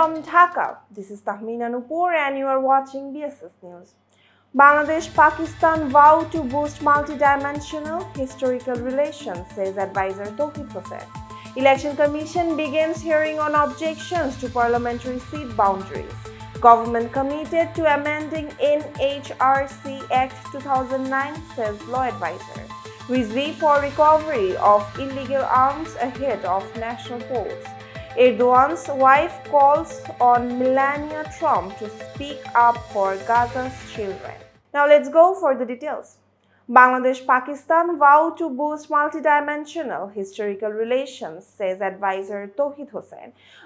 from Dhaka, this is Tahmina Nupur and you are watching BSS News. Bangladesh-Pakistan vow to boost multidimensional historical relations, says advisor Touhid. Election Commission begins hearing on objections to parliamentary seat boundaries. Government committed to amending NHRC Act 2009, says law advisor. Rizvi for recovery of illegal arms ahead of national polls. Erdogan's wife calls on Melania Trump to speak up for Gaza's children. Now let's go for the details. Bangladesh-Pakistan vow to boost multidimensional historical relations, says advisor Touhid.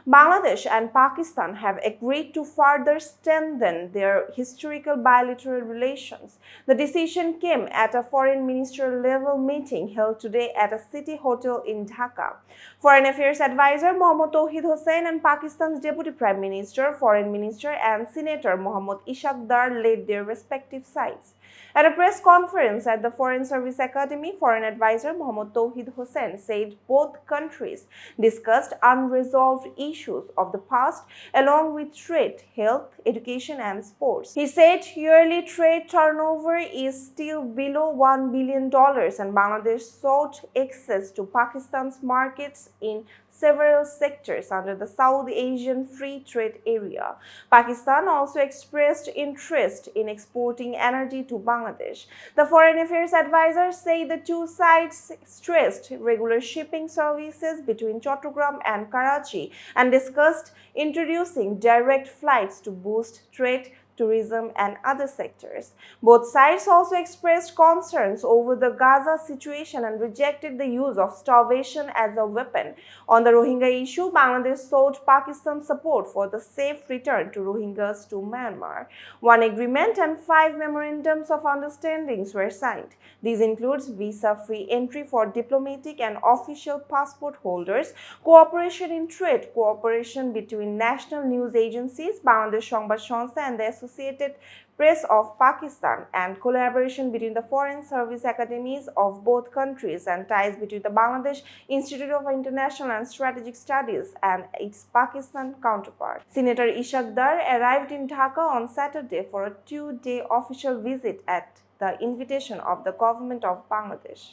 Bangladesh and Pakistan have agreed to further strengthen their historical bilateral relations. The decision came at a foreign ministerial level meeting held today at a city hotel in Dhaka. Foreign Affairs Advisor Mohammad Touhid and Pakistan's Deputy Prime Minister, Foreign Minister and Senator Mohammad Ishaq Dar led their respective sides. At a press conference at the Foreign Service Academy, Foreign Advisor Mohammad Touhid said both countries discussed unresolved issues of the past along with trade, health, education and sports. He said yearly trade turnover is still below $1 billion and Bangladesh sought access to Pakistan's markets in several sectors under the South Asian Free Trade Area. Pakistan also expressed interest in exporting energy to Bangladesh. The Foreign Affairs Advisor said the two sides stressed regular shipping services between Chattogram and Karachi and discussed introducing direct flights to boost trade, tourism and other sectors. Both sides also expressed concerns over the Gaza situation and rejected the use of starvation as a weapon. On the Rohingya issue, Bangladesh sought Pakistan's support for the safe return to Rohingyas to Myanmar. One agreement and 5 memorandums of understandings were signed. These include visa-free entry for diplomatic and official passport holders, cooperation in trade, cooperation between national news agencies, Bangladesh Sangbad Sanstha and the Associated Press of Pakistan, and collaboration between the foreign service academies of both countries and ties between the Bangladesh Institute of International and Strategic Studies and its Pakistan counterpart. Senator Ishaq Dar arrived in Dhaka on Saturday for a 2-day official visit at the invitation of the government of Bangladesh.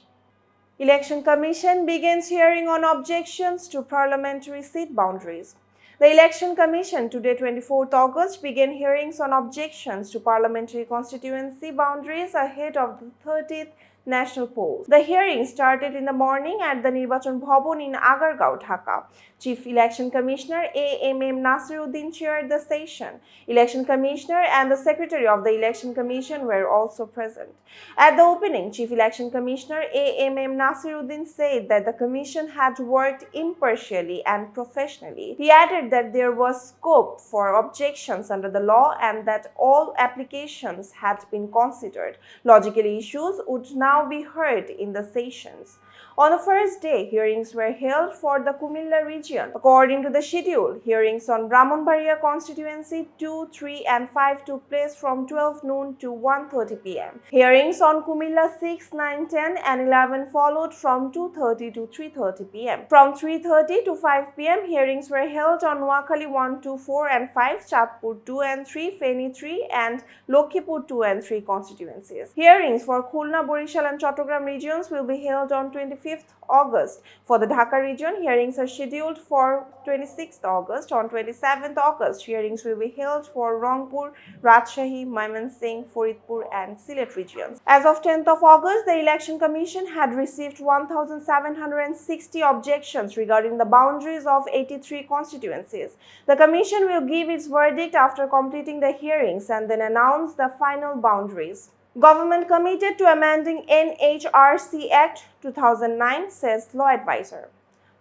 Election Commission begins hearing on objections to parliamentary seat boundaries. The Election Commission today 24th August began hearings on objections to parliamentary constituency boundaries ahead of the 30th national polls. The hearing started in the morning at the Nirbachan Bhavan in Agargaon, Dhaka. Chief Election Commissioner A.M.M. Nasiruddin chaired the session. Election Commissioner and the Secretary of the Election Commission were also present. At the opening, Chief Election Commissioner A.M.M. Nasiruddin said that the Commission had worked impartially and professionally. He added that there was scope for objections under the law and that all applications had been considered. Logical issues would now be heard in the sessions. On the first day, hearings were held for the Kumilla region. According to the schedule, hearings on Brahmanbaria constituency 2, 3 and 5 took place from 12 noon to 1:30 p.m. Hearings on Kumilla 6, 9, 10 and 11 followed from 2:30 to 3:30 p.m. From 3:30 to 5 p.m., hearings were held on Noakhali 1, 2, 4 and 5, Chatpur 2 and 3, Feni 3 and Lokhipur 2 and 3 constituencies. Hearings for Khulna, Borishal and Chattogram regions will be held on 25th August. For the Dhaka region, hearings are scheduled for 26th August. On 27th August, hearings will be held for Rangpur, Rajshahi, Mymensingh, Faridpur and Sylhet regions. As of 10th of August, the Election Commission had received 1,760 objections regarding the boundaries of 83 constituencies. The Commission will give its verdict after completing the hearings and then announce the final boundaries. Government committed to amending NHRC Act 2009, says law advisor.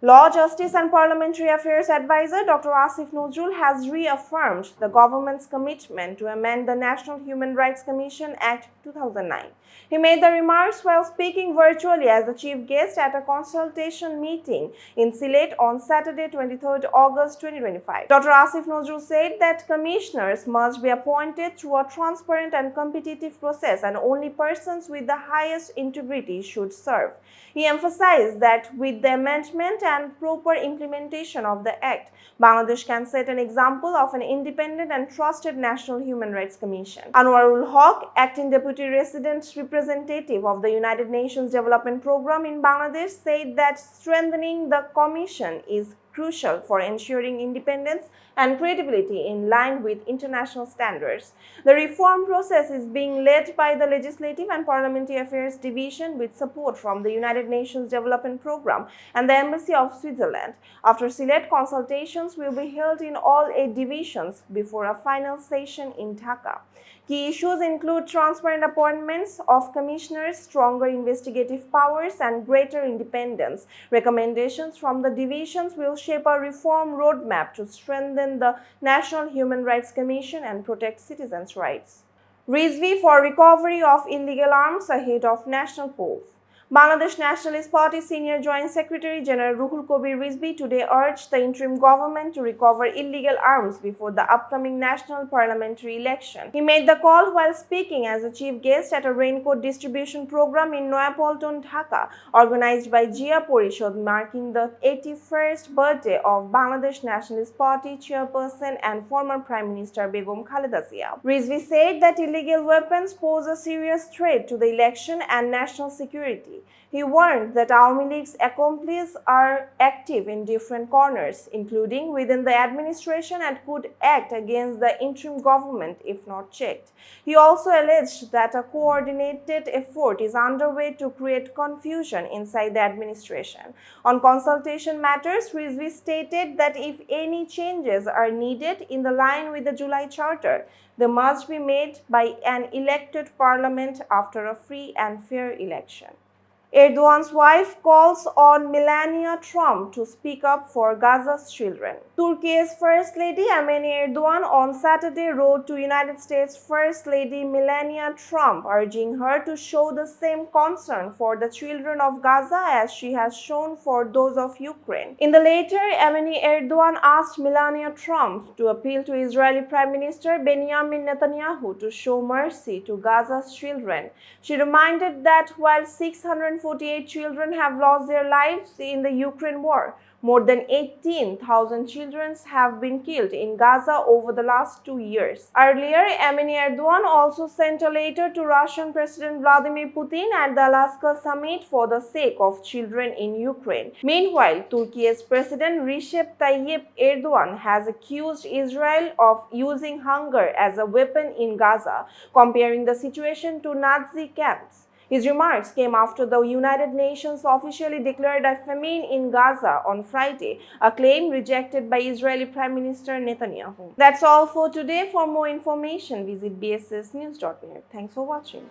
Law, Justice and Parliamentary Affairs Advisor Dr. Asif Nazrul has reaffirmed the government's commitment to amend the National Human Rights Commission Act 2009. He made the remarks while speaking virtually as the chief guest at a consultation meeting in Sylhet on Saturday, 23rd August 2025. Dr. Asif Nazrul said that commissioners must be appointed through a transparent and competitive process and only persons with the highest integrity should serve. He emphasized that with the amendment and proper implementation of the Act, Bangladesh can set an example of an independent and trusted National Human Rights Commission. Anwarul Haq, Acting Deputy Resident Representative of the United Nations Development Programme in Bangladesh, said that strengthening the Commission is crucial for ensuring independence and credibility in line with international standards. The reform process is being led by the Legislative and Parliamentary Affairs Division with support from the United Nations Development Programme and the Embassy of Switzerland. After select consultations will be held in all 8 divisions before a final session in Dhaka. Key issues include transparent appointments of commissioners, stronger investigative powers, and greater independence. Recommendations from the divisions will shape a reform roadmap to strengthen the National Human Rights Commission and protect citizens' rights. Rizvi for recovery of illegal arms ahead of national polls. Bangladesh Nationalist Party Senior Joint Secretary General Ruhul Kobir Rizvi today urged the interim government to recover illegal arms before the upcoming national parliamentary election. He made the call while speaking as a chief guest at a raincoat distribution program in Noyapolton, Dhaka, organized by Jia Porishod, marking the 81st birthday of Bangladesh Nationalist Party chairperson and former Prime Minister Begum Khaleda Zia. Rizvi said that illegal weapons pose a serious threat to the election and national security. He warned that Awami League's accomplices are active in different corners, including within the administration, and could act against the interim government if not checked. He also alleged that a coordinated effort is underway to create confusion inside the administration. On consultation matters, Rizvi stated that if any changes are needed in the line with the July Charter, they must be made by an elected parliament after a free and fair election. Erdogan's wife calls on Melania Trump to speak up for Gaza's children. Turkey's First Lady Melania Erdogan on Saturday wrote to United States First Lady Melania Trump, urging her to show the same concern for the children of Gaza as she has shown for those of Ukraine. In the letter, Melania Erdogan asked Melania Trump to appeal to Israeli Prime Minister Benjamin Netanyahu to show mercy to Gaza's children. She reminded that while 648 children have lost their lives in the Ukraine war, more than 18,000 children have been killed in Gaza over the last 2 years. Earlier, Melania Erdogan also sent a letter to Russian President Vladimir Putin at the Alaska summit for the sake of children in Ukraine. Meanwhile, Turkey's President Recep Tayyip Erdogan has accused Israel of using hunger as a weapon in Gaza, comparing the situation to Nazi camps. His remarks came after the United Nations officially declared a famine in Gaza on Friday, a claim rejected by Israeli Prime Minister Netanyahu. That's all for today. For more information, visit bssnews.net. Thanks for watching.